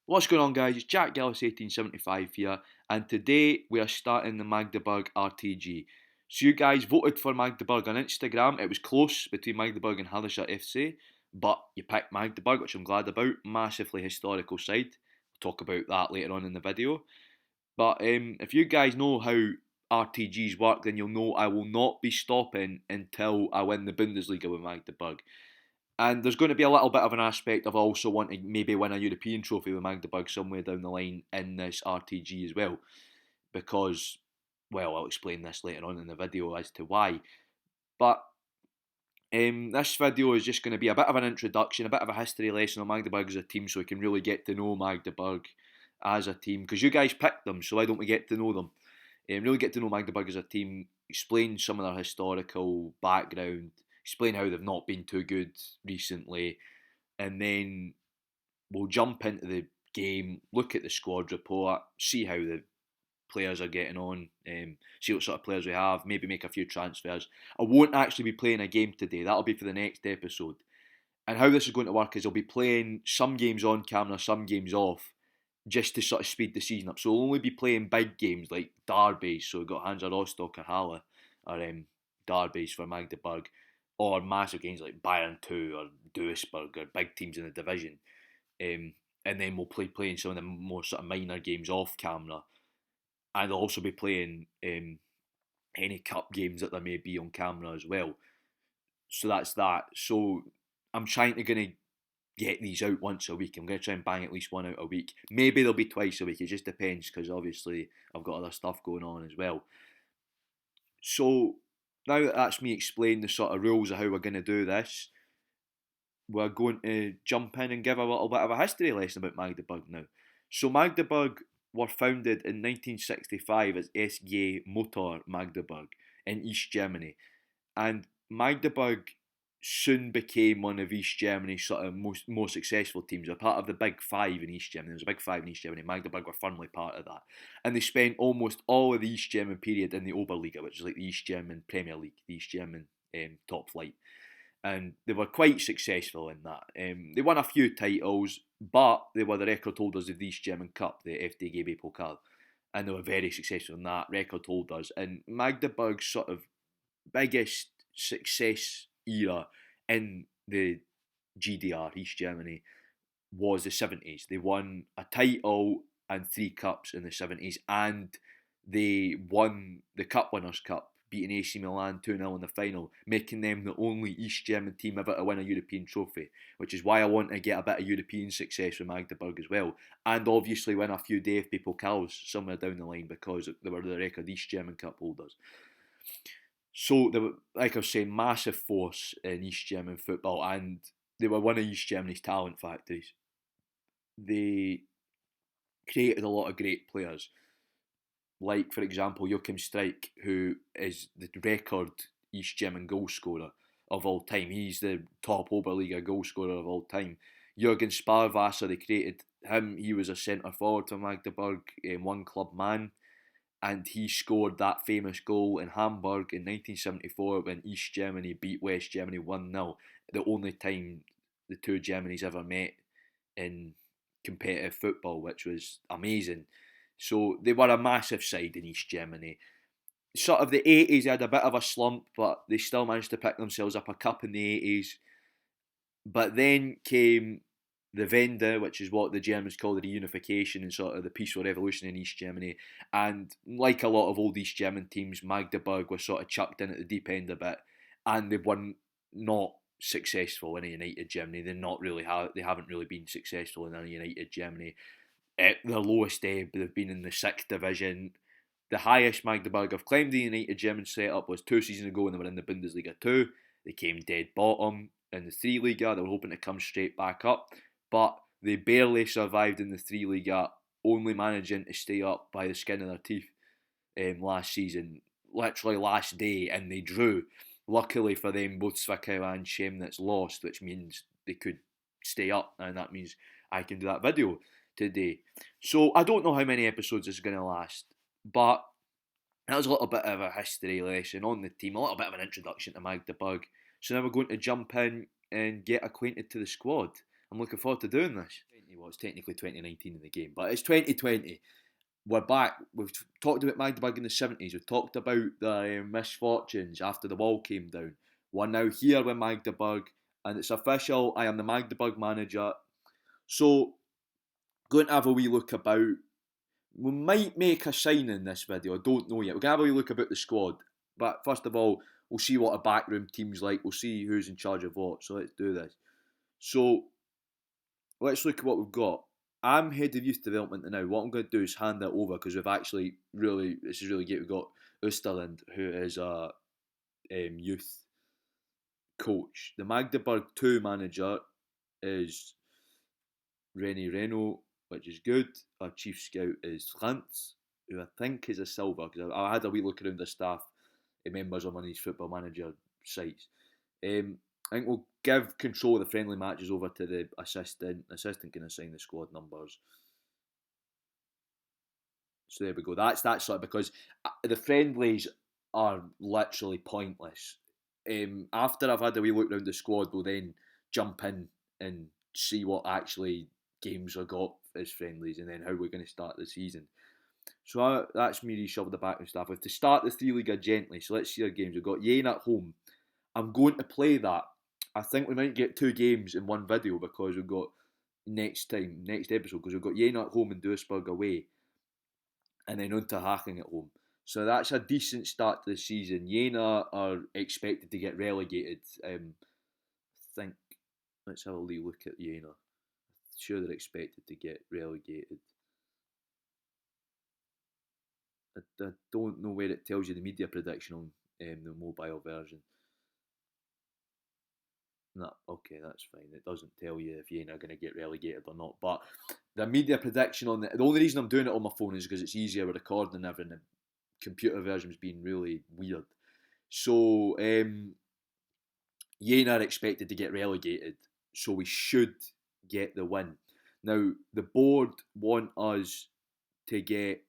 What's going on, guys? It's Jack Gillis 1875 here, and today we are starting the Magdeburg RTG. So you guys voted for Magdeburg on Instagram. It was close between Magdeburg and Hallescher FC, but you picked Magdeburg, which I'm glad about. Massively historical side. We'll talk about that later on in the video. But if you guys know how RTGs work, then you'll know I will not be stopping until I win the Bundesliga with Magdeburg. And there's going to be a little bit of an aspect of also wanting maybe win a European trophy with Magdeburg somewhere down the line in this RTG as well. Because, well, I'll explain this later on in the video as to why. But this video is just going to be a bit of an introduction, a bit of a history lesson on Magdeburg as a team so we can really get to know Magdeburg as a team. Because you guys picked them, so why don't we get to know them? Really get to know Magdeburg as a team, explain some of their historical background, explain how they've not been too good recently, and then we'll jump into the game, look at the squad report, see how the players are getting on, see what sort of players we have, maybe make a few transfers. I won't actually be playing a game today, that'll be for the next episode. And how this is going to work is I'll be playing some games on camera, some games off, just to sort of speed the season up. So I'll only be playing big games like derbies, so we've got Hansa Rostock or Halle, or derbies for Magdeburg, or massive games like Bayern 2 or Duisburg or big teams in the division. And then we'll playing some of the more sort of minor games off camera. And I'll also be playing any cup games that there may be on camera as well. So that's that. So I'm trying to get these out once a week. I'm going to try and bang at least one out a week. Maybe they'll be twice a week. It just depends because obviously I've got other stuff going on as well. So now that that's me explaining the sort of rules of how we're going to do this, we're going to jump in and give a little bit of a history lesson about Magdeburg now. So Magdeburg were founded in 1965 as SG Motor Magdeburg in East Germany. And Magdeburg soon became one of East Germany's sort of more successful teams. They're part of the Big Five in East Germany. There's a Big Five in East Germany. Magdeburg were firmly part of that. And they spent almost all of the East German period in the Oberliga, which is like the East German Premier League, the East German top flight. And they were quite successful in that. They won a few titles, but they were the record holders of the East German Cup, the FDGB Pokal. And they were very successful in that, record holders. And Magdeburg's sort of biggest success era in the GDR, East Germany, was the 70s. They won a title and 3 cups in the 70s, and they won the Cup Winners' Cup, beating AC Milan 2-0 in the final, making them the only East German team ever to win a European trophy, which is why I want to get a bit of European success with Magdeburg as well, and obviously win a few DFB Pokals somewhere down the line because they were the record East German Cup holders. So they were, like I was saying, massive force in East German football, and they were one of East Germany's talent factories. They created a lot of great players, like for example Joachim Streich, who is the record East German goal scorer of all time. He's the top Oberliga goal scorer of all time. Jürgen Sparwasser, they created him. He was a centre forward for Magdeburg, one club man. And he scored that famous goal in Hamburg in 1974 when East Germany beat West Germany 1-0. The only time the two Germanys ever met in competitive football, which was amazing. So they were a massive side in East Germany. Sort of the 80s, they had a bit of a slump, but they still managed to pick themselves up a cup in the 80s. But then came the Wende, which is what the Germans call the reunification and sort of the peaceful revolution in East Germany. And like a lot of old East German teams, Magdeburg was sort of chucked in at the deep end a bit, and they were not successful in a united Germany. They haven't really been successful in a united Germany. At the lowest ebb, they've been in the 6th division. The highest Magdeburg have climbed the United German setup was 2 seasons ago when they were in the Bundesliga 2. They came dead bottom in the 3 Liga. They were hoping to come straight back up, but they barely survived in the 3 Liga, only managing to stay up by the skin of their teeth last season, literally last day, and they drew. Luckily for them, both Zwickau and Chemnitz lost, which means they could stay up, and that means I can do that video today. So I don't know how many episodes this is going to last, but that was a little bit of a history lesson on the team, a little bit of an introduction to Magdeburg. So now we're going to jump in and get acquainted to the squad. I'm looking forward to doing this. well, it's technically 2019 in the game, but it's 2020. We're back. We've talked about Magdeburg in the 70s. We've talked about the misfortunes after the wall came down. We're now here with Magdeburg, and it's official. I am the Magdeburg manager. So, going to have a wee look about. We might make a sign in this video. I don't know yet. We're going to have a wee look about the squad. But first of all, we'll see what a backroom team's like. We'll see who's in charge of what. So let's do this. So let's look at what we've got. I'm head of youth development now. What I'm going to do is hand it over because we've actually this is really good. We've got Osterland, who is a youth coach. The Magdeburg 2 manager is Rennie Reno, which is good. Our chief scout is Lance, who I think is a silver, because I had a wee look around the staff members on one of these football manager sites. I think we'll give control of the friendly matches over to the assistant. The assistant can assign the squad numbers. So there we go. That's sort of because the friendlies are literally pointless. After I've had a wee look around the squad, we'll then jump in and see what actually games I got as friendlies and then how we're going to start the season. So that's me reshuffled the backroom staff. We have to start the 3 Liga gently. So let's see our games. We've got Yane at home. I'm going to play that. I think we might get 2 games in one video because we've got next episode, because we've got Yane at home and Duisburg away. And then on to Hacking at home. So that's a decent start to the season. Jena are expected to get relegated. I think, let's have a wee look at Jena. I'm sure they're expected to get relegated. I don't know where it tells you the media prediction on the mobile version. No, okay, that's fine. It doesn't tell you if Jena are going to get relegated or not. But the media prediction on the only reason I'm doing it on my phone is because it's easier with recording and everything. The computer version's been really weird. So Jena are expected to get relegated, so we should get the win. Now the board want us to get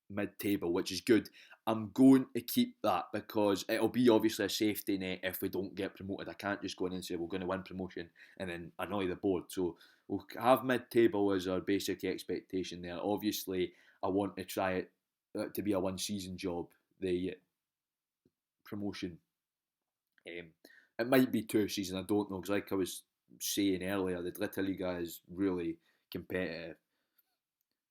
mid-table, which is good. I'm going to keep that because it'll be obviously a safety net if we don't get promoted. I can't just go in and say we're going to win promotion and then annoy the board. So we'll have mid-table as our basic expectation there. Obviously, I want to try it to be a one-season job, the promotion. It might be 2 seasons, I don't know, because like I was saying earlier, the Dritte Liga is really competitive.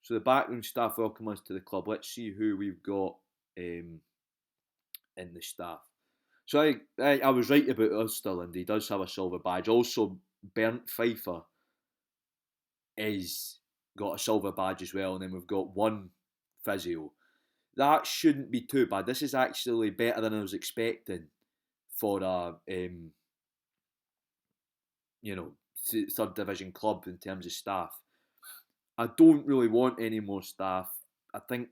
So the backroom staff welcome us to the club. Let's see who we've got in the staff. So I was right about Osterland. He does have a silver badge. Also, Bernd Pfeiffer is got a silver badge as well. And then we've got 1 physio. That shouldn't be too bad. This is actually better than I was expecting for a third division club in terms of staff. I don't really want any more staff. I think,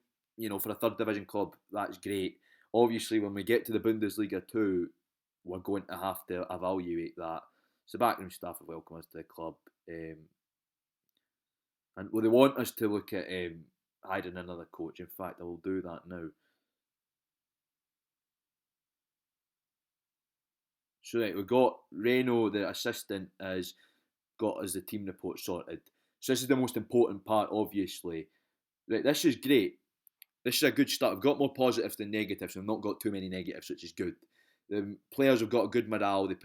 for a third division club, that's great. Obviously, when we get to the Bundesliga 2, we're going to have to evaluate that. So backroom staff have welcomed us to the club. And they want us to look at hiring another coach. In fact, I will do that now. So right, we've got Reno, the assistant, has got us the team report sorted. So this is the most important part, obviously. Right, this is great. This is a good start. I've got more positives than negatives. We've not got too many negatives, which is good. The players have got a good morale. We've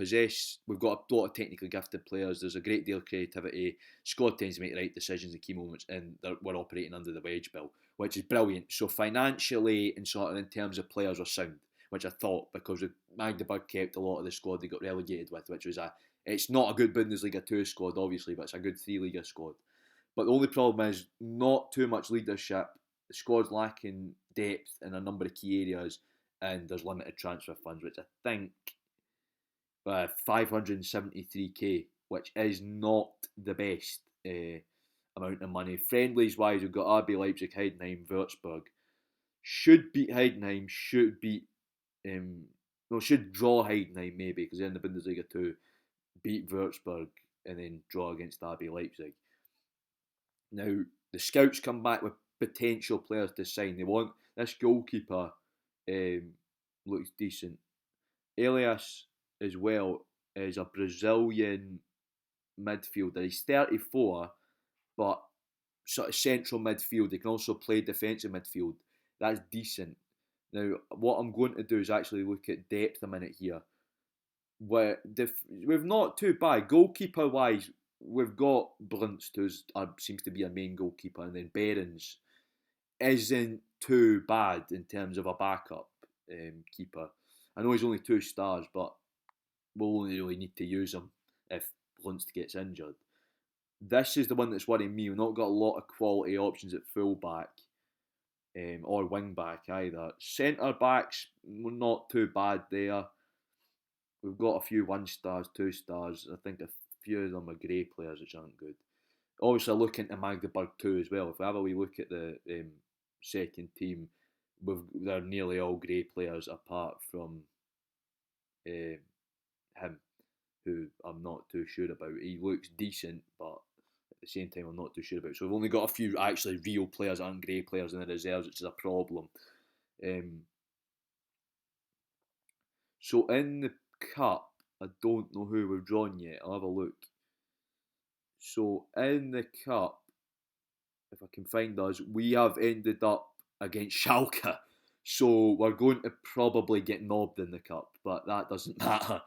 got a lot of technically gifted players. There's a great deal of creativity. Squad tends to make the right decisions in key moments, and we're operating under the wage bill, which is brilliant. So financially and sort of in terms of players are sound, which I thought, because Magdeburg kept a lot of the squad they got relegated with, which was it's not a good Bundesliga 2 squad, obviously, but it's a good 3 Liga squad. But the only problem is not too much leadership. The squad's lacking depth in a number of key areas, and there's limited transfer funds, which I think 573k, which is not the best amount of money. Friendlies wise, we've got RB Leipzig, Heidenheim, Würzburg. Should beat Heidenheim, should draw Heidenheim maybe, because they're in the Bundesliga 2, beat Würzburg, and then draw against RB Leipzig. Now, the scouts come back with potential players to sign. They want this goalkeeper, looks decent. Elias, as well, is a Brazilian midfielder. He's 34, but sort of central midfield. They can also play defensive midfield. That's decent. Now, what I'm going to do is actually look at depth a minute here. We've not too bad. Goalkeeper wise, we've got Blunts, who seems to be a main goalkeeper, and then Behrens isn't too bad in terms of a backup keeper. I know he's only 2 stars, but we'll only really need to use him if Blunts gets injured. This is the one that's worrying me. We've not got a lot of quality options at fullback or wing back either. Centre backs, we're not too bad there. We've got a few 1 stars, 2 stars. I think a few of them are grey players, which aren't good. Obviously, looking to Magdeburg too as well. If we have a wee look at the second team, they're nearly all grey players apart from him, who I'm not too sure about. He looks decent, but at the same time, I'm not too sure about. So we've only got a few actually real players and grey players in the reserves, which is a problem. So in the cup, I don't know who we've drawn yet. I'll have a look. So in the cup, if I can find us, we have ended up against Schalke. So we're going to probably get knobbed in the cup, but that doesn't matter.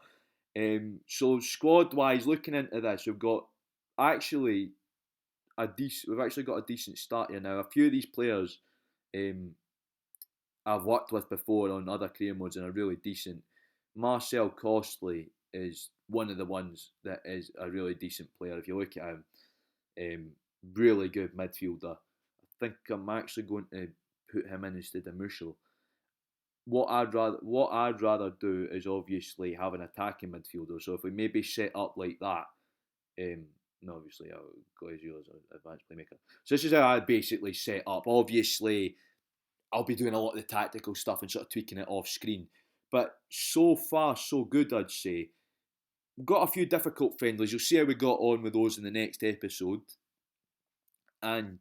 So squad-wise, looking into this, we've actually got a decent start here now. A few of these players I've worked with before on other career modes and are really decent. Marcel Costley is one of the ones that is a really decent player. If you look at him, really good midfielder. I think I'm actually going to put him in instead of Mushel. What I'd rather do is obviously have an attacking midfielder. So if we maybe set up like that, obviously Glazio is an advanced playmaker. So this is how I basically set up. Obviously, I'll be doing a lot of the tactical stuff and sort of tweaking it off screen. But so far, so good, I'd say. We've got a few difficult friendlies. You'll see how we got on with those in the next episode. And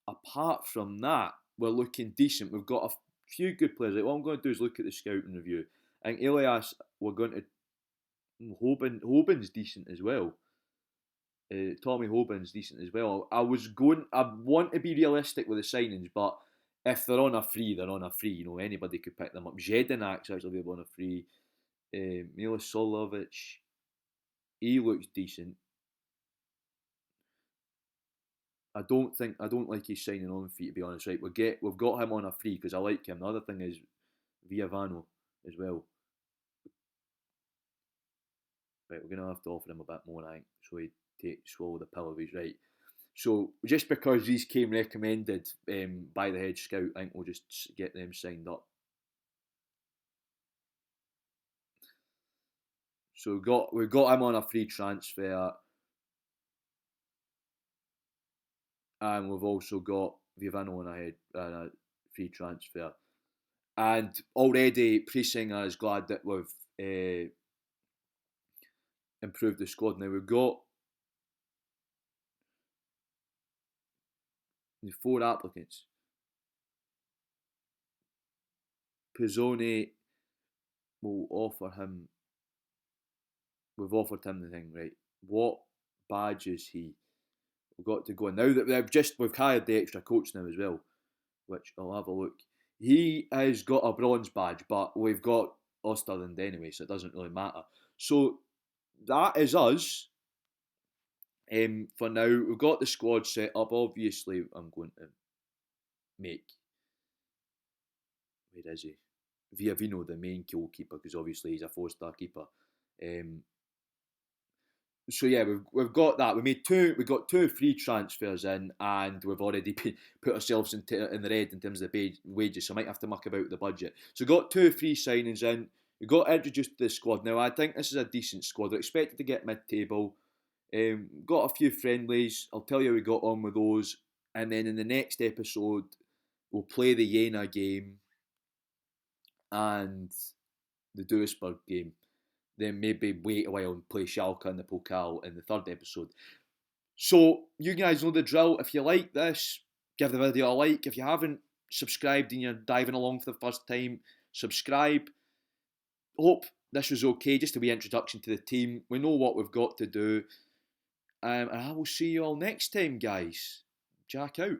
apart from that, we're looking decent. We've got a few good players. Like, what I'm going to do is look at the scouting review. I think Elias, we're going to... Hoban's decent as well. Tommy Hoban's decent as well. I want to be realistic with the signings, but if they're on a free, they're on a free. You know, anybody could pick them up. Jedinak's actually available on a free. Milosevic, he looks decent. I don't like his signing on fee, to be honest. Right, we've got him on a free because I like him. The other thing is Viavano as well. Right, we're gonna have to offer him a bit more, I think, so he swallow the pill if he's right. So just because these came recommended by the head scout, I think we'll just get them signed up. So we've got him on a free transfer, and we've also got Vivano on a free transfer. And already Priesinger is glad that we've improved the squad. Now we've got the 4 applicants. Pizzone will offer him. We've offered him the thing, right? What badge is he? We've got to go. Now that we've hired the extra coach now as well, which I'll have a look. He has got a bronze badge, but we've got Osterland anyway, so it doesn't really matter. So that is us. For now, we've got the squad set up. Obviously, I'm going to make... Where is he? Viavino the main goalkeeper, because obviously he's a 4-star keeper. So yeah, we've got that. We got 2 free transfers in, and we've already put ourselves in the red in terms of the wages. So I might have to muck about with the budget. So we got 2 free signings in. We got introduced to the squad. Now I think this is a decent squad. We're expected to get mid-table. Got a few friendlies. I'll tell you how we got on with those, and then in the next episode we'll play the Jena game and the Duisburg game. Then maybe wait a while and play Schalke in the Pokal in the 3rd episode. So you guys know the drill. If you like this, give the video a like. If you haven't subscribed and you're diving along for the first time, subscribe. Hope this was okay. Just a wee introduction to the team. We know what we've got to do. And I will see you all next time, guys. Jack out.